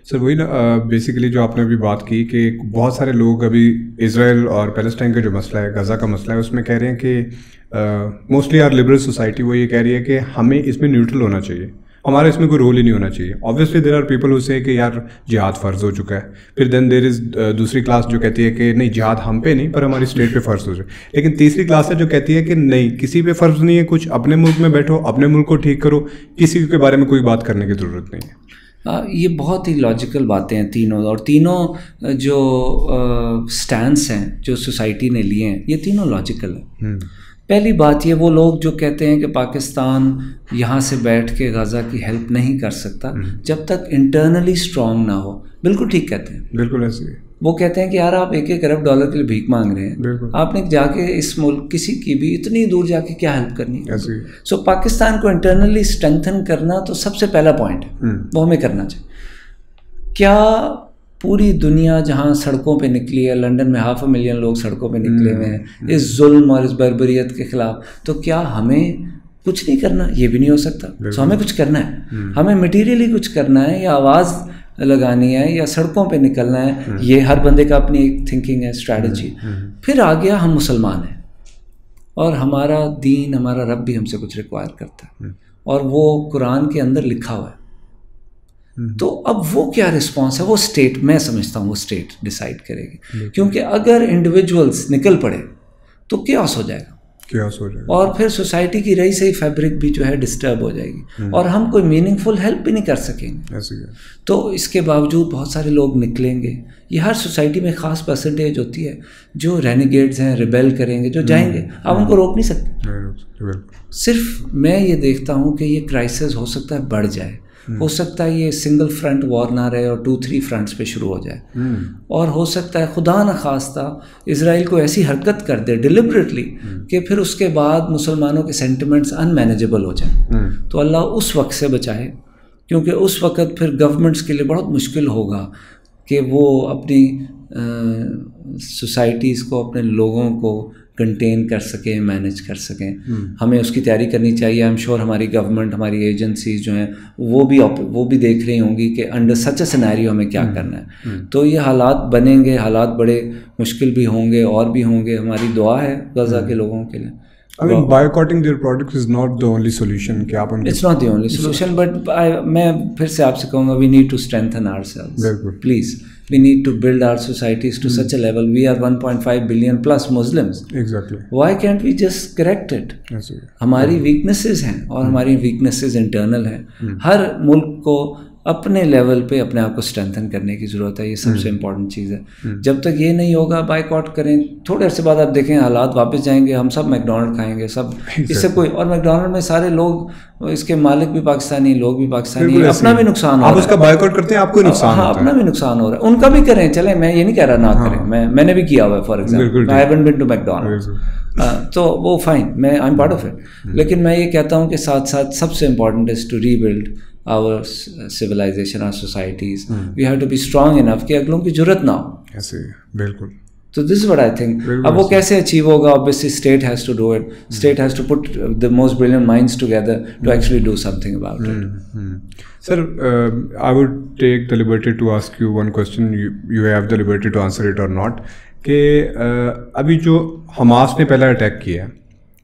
سر وہی نا بیسیکلی جو آپ نے ابھی بات کی کہ بہت سارے لوگ ابھی اسرائیل اور پیلسٹائن کا جو مسئلہ ہے، غزہ کا مسئلہ ہے، اس میں کہہ رہے ہیں کہ موسٹلی آر لبرل سوسائٹی وہ یہ کہہ رہی ہے کہ ہمیں اس میں نیوٹرل ہونا چاہیے، ہمارا اس میں کوئی رول ہی نہیں ہونا چاہیے. آبویسلی دیر آر پیپل ہو سے کہ یار جہاد فرض ہو چکا ہے. پھر دین دیر از دوسری کلاس جو کہتی ہے کہ نہیں جہاد ہم پہ نہیں پر ہماری اسٹیٹ پہ فرض ہو جائے. لیکن تیسری کلاس ہے جو کہتی ہے کہ نہیں کسی پہ فرض نہیں ہے، کچھ اپنے ملک میں بیٹھو، اپنے ملک کو ٹھیک کرو، کسی کے بارے میں کوئی بات کرنے کی ضرورت نہیں ہے. یہ بہت ہی لاجیکل باتیں ہیں تینوں، اور تینوں جو سٹینس ہیں جو سوسائٹی نے لیے ہیں یہ تینوں لاجیکل ہیں. پہلی بات یہ وہ لوگ جو کہتے ہیں کہ پاکستان یہاں سے بیٹھ کے غزہ کی ہیلپ نہیں کر سکتا جب تک انٹرنلی اسٹرانگ نہ ہو، بالکل ٹھیک کہتے ہیں. بالکل ایسے ہی وہ کہتے ہیں کہ یار آپ 1-1 ارب ڈالر کے لیے بھیک مانگ رہے ہیں، آپ نے جا کے اس ملک کسی کی بھی اتنی دور جا کے کیا ہیلپ کرنی ہے. سو پاکستان کو انٹرنلی اسٹرینتھن کرنا تو سب سے پہلا پوائنٹ ہے، وہ ہمیں کرنا چاہیے. کیا پوری دنیا جہاں سڑکوں پہ نکلی ہے، لنڈن میں 500,000 لوگ سڑکوں پہ نکلے ہوئے ہیں اس ظلم اور اس بربریت کے خلاف، تو کیا ہمیں کچھ نہیں کرنا؟ یہ بھی نہیں ہو سکتا. سو ہمیں کچھ کرنا ہے، ہمیں مٹیریلی کچھ کرنا ہے، یا آواز لگانی ہے، یا سڑکوں پہ نکلنا ہے. یہ ہر بندے کا اپنی ایک تھنکنگ ہے، اسٹریٹجی. پھر آ گیا ہم مسلمان ہیں اور ہمارا دین، ہمارا رب بھی ہم سے کچھ ریکوائر کرتا ہے، اور وہ قرآن کے اندر لکھا ہوا ہے. تو اب وہ کیا رسپانس ہے، وہ اسٹیٹ، میں سمجھتا ہوں وہ اسٹیٹ ڈیسائیڈ کرے گی. کیونکہ اگر انڈیویجولس نکل پڑے تو کیوس ہو جائے گا، اور پھر سوسائٹی کی رہی صحیح فیبرک بھی جو ہے ڈسٹرب ہو جائے گی، اور ہم کوئی میننگ فل ہیلپ بھی نہیں کر سکیں گے. تو اس کے باوجود بہت سارے لوگ نکلیں گے. یہ ہر سوسائٹی میں خاص پرسنٹیج ہوتی ہے جو رینیگیڈز ہیں، ریبیل کریں گے، جو جائیں گے. آپ ان کو روک نہیں سکتے. صرف میں یہ دیکھتا ہوں کہ یہ کرائسس ہو سکتا ہے بڑھ جائے، ہو سکتا ہے یہ سنگل فرنٹ وار نہ رہے اور 2-3 فرنٹس پہ شروع ہو جائے، اور ہو سکتا ہے خدا نخواستہ اسرائیل کو ایسی حرکت کر دے ڈیلیبریٹلی کہ پھر اس کے بعد مسلمانوں کے سینٹیمنٹس ان مینیجبل ہو جائیں. تو اللہ اس وقت سے بچائے، کیونکہ اس وقت پھر گورنمنٹس کے لیے بہت مشکل ہوگا کہ وہ اپنی سوسائٹیز کو، اپنے لوگوں کو کنٹین کر سکیں، مینیج کر سکیں. ہمیں اس کی تیاری کرنی چاہیے. آئی ایم شیور ہماری گورنمنٹ، ہماری ایجنسیز جو ہیں وہ بھی دیکھ رہی ہوں گی کہ انڈر سچ اے سینیریو ہمیں کیا کرنا ہے. تو یہ حالات بنیں گے، حالات بڑے مشکل بھی ہوں گے اور بھی ہوں گے. ہماری دعا ہے غزہ کے لوگوں کے لیے. I mean, boycotting their products is not the only solution. It's not the only solution, but میں پھر سے آپ سے کہوں گا we need to strengthen ourselves. Please, we need to build our societies to such a level. We are 1.5 billion plus Muslims. Exactly. Why can't we just correct it? ہماری weaknesses ہیں، اور ہماری weaknesses internal ہیں. ہر ملک کو اپنے level پہ اپنے آپ کو اسٹرینتھن کرنے کی ضرورت ہے. یہ سب سے امپورٹنٹ چیز ہے. جب تک یہ نہیں ہوگا بائک آؤٹ کریں، تھوڑے عرصے بعد آپ دیکھیں حالات واپس جائیں گے. ہم سب میک ڈونلڈ کھائیں گے سب، اس سے کوئی، اور میک ڈونلڈ میں سارے لوگ، اس کے مالک بھی پاکستانی، لوگ بھی پاکستانی، اپنا بھی نقصان ہو رہا ہے. آپ اس کا بائک آؤٹ کرتے ہیں، آپ کو نقصان ہوتا ہے. اپنا بھی نقصان ہو رہا ہے، ان کا بھی کریں. چلیں میں یہ نہیں کہہ رہا نہ کریں، میں نے بھی کیا ہوا ہے. For example I haven't been to McDonald's، تو وہ فائن، میں I am part of it. لیکن میں یہ کہتا ہوں کہ ساتھ ساتھ سب سے important is to rebuild our civilization, our societies. We have to be strong enough کہ اگلوں کی جرت نہ ہو. ایسے بالکل. So this is what I think. اب وہ کیسے اچیو ہوگا؟ Obviously state has to do it. State has to put the most brilliant minds together to actually do something about it. Sir, I would take the liberty to ask you one question. You have the liberty to answer it or not. کہ ابھی جو Hamas نے پہلا attack کیا ہے،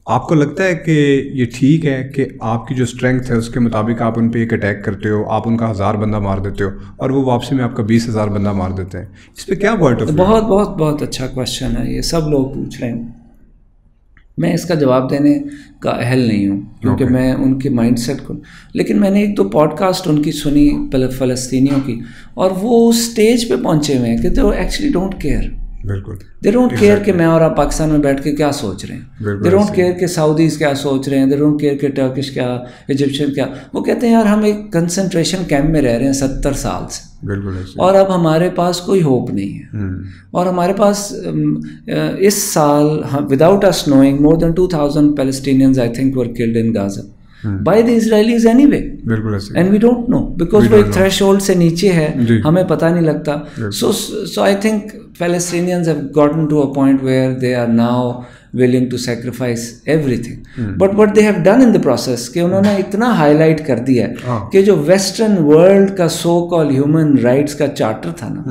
آپ کو لگتا ہے کہ یہ ٹھیک ہے کہ آپ کی جو اسٹرینگتھ ہے اس کے مطابق آپ ان پہ ایک اٹیک کرتے ہو، آپ ان کا 1000 بندہ مار دیتے ہو، اور وہ واپسی میں آپ کا 20,000 بندہ مار دیتے ہیں؟ اس پہ کیا پوائنٹ آف ویو؟ بہت بہت بہت اچھا کوشچن ہے. یہ سب لوگ پوچھ رہے ہیں. میں اس کا جواب دینے کا اہل نہیں ہوں، کیونکہ میں ان کے مائنڈ سیٹ کو، لیکن میں نے 1-2 پوڈ کاسٹ ان کی سنی فلسطینیوں کی، اور وہ اسٹیج پہ پہنچے ہوئے ہیں کہ they actually don't care. بالکل. دے ڈونٹ کیئر کہ میں اور آپ پاکستان میں بیٹھ کے کیا سوچ رہے ہیں. دے ڈونٹ کیئر کہ سعودیز کیا سوچ رہے ہیں. دے ڈونٹ کیئر کہ ٹرکش کیا، ایجپشن کیا. وہ کہتے ہیں یار ہم ایک کنسنٹریشن کیمپ میں رہ رہے ہیں 70 سال سے، اور اب ہمارے پاس کوئی ہوپ نہیں ہے. اور ہمارے پاس اس سال without us knowing more than 2,000 Palestinians I think were killed in Gaza. by the Israelis anyway. بالکل ایسے. And we don't know because وہ ایک threshold سے نیچے ہے, ہمیں پتہ نہیں لگتا. So I think Palestinians have gotten to a point where they are now willing to sacrifice everything. But what they have done in the process کہ انہوں نے اتنا ہائیلائٹ کر دیا ہے کہ جو ویسٹرن ورلڈ کا سو کال ہیومن رائٹس کا چارٹر تھا نا,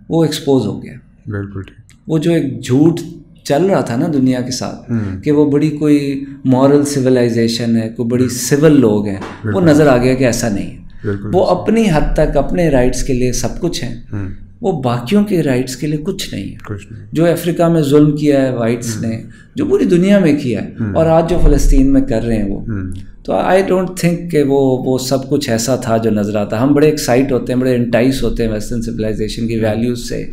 وہ ایکسپوز ہو گیا. بالکل. وہ جو ایک جھوٹ چل رہا تھا نا دنیا کے ساتھ کہ وہ بڑی کوئی مورل سویلائزیشن ہے, کوئی بڑی سول لوگ ہیں, وہ نظر آ گیا کہ ایسا نہیں ہے. وہ اپنی حد تک اپنے رائٹس کے لیے سب کچھ ہیں, وہ باقیوں کے رائٹس کے لیے کچھ نہیں ہے. جو افریقہ میں ظلم کیا ہے وائٹس نے, جو پوری دنیا میں کیا ہے, اور آج جو فلسطین میں کر رہے ہیں وہ, تو آئی ڈونٹ تھنک کہ وہ سب کچھ ایسا تھا جو نظر آتا. ہم بڑے ایکسائٹ ہوتے ہیں, بڑے انٹائس ہوتے ہیں ویسٹرن سویلائزیشن کی ویلیوز سے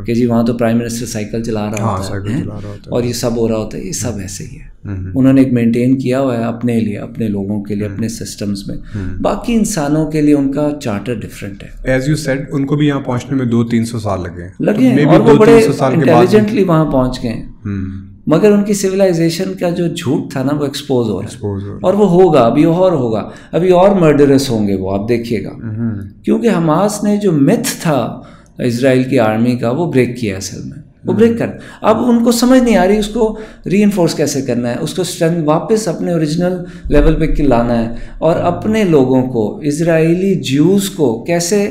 کہ جی وہاں تو پرائم منسٹر سائیکل چلا رہا ہوتا ہے اور یہ سب ہو رہا ہوتا ہے. یہ سب ایسے ہی ہے. انہوں نے ایک مینٹین کیا ہوا ہے اپنے لیے, اپنے لوگوں کے لیے, اپنے سسٹمز میں. باقی انسانوں کے لیے ان کا چارٹر ڈفرینٹ ہے. ایز یو سیڈ ان کو بھی یہاں پہنچنے میں 200-300 سال لگے ہیں, اور وہ بڑے انٹیلیجنٹلی وہاں پہنچ گئے ہیں. مگر ان کی سویلائزیشن کا جو جھوٹ تھا نا وہ ایکسپوز ہو رہا ہے, اور وہ ہوگا, ابھی اور ہوگا, ابھی اور مرڈرس ہوں گے وہ, آپ دیکھیے گا. کیونکہ حماس نے جو میتھ تھا اسرائیل کی آرمی کا وہ بریک کیا اصل میں, وہ بریک کر. اب ان کو سمجھ نہیں آ رہی اس کو ری انفورس کیسے کرنا ہے, اس کو اسٹرینتھ واپس اپنے اوریجنل لیول پہ لانا ہے, اور اپنے لوگوں کو, اسرائیلی جیوز کو کیسے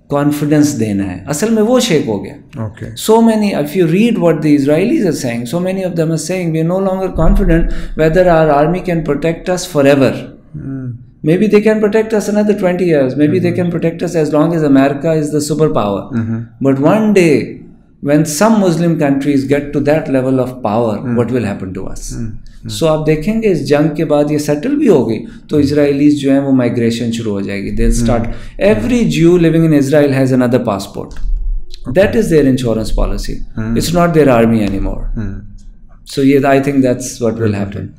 کانفیڈنس دینا ہے. اصل میں وہ شیک ہو گیا. So many, if you read what the Israelis are saying, so many of them are saying we are no longer confident whether our army can protect us forever. Maybe they can protect us another 20 years. Maybe they can protect us as long as America is the superpower. But one day, when some Muslim countries get to that level of power, what will happen to us? So آپ دیکھیں گے اس جنگ کے بعد یہ settle بھی ہوگی تو اسرائیلیز جو ہیں وہ مائگریشن شروع ہو جائے گی. They'll start. Every Jew living in Israel has another passport. That is their insurance policy. It's not their army anymore. So yeah, I think that's what will happen.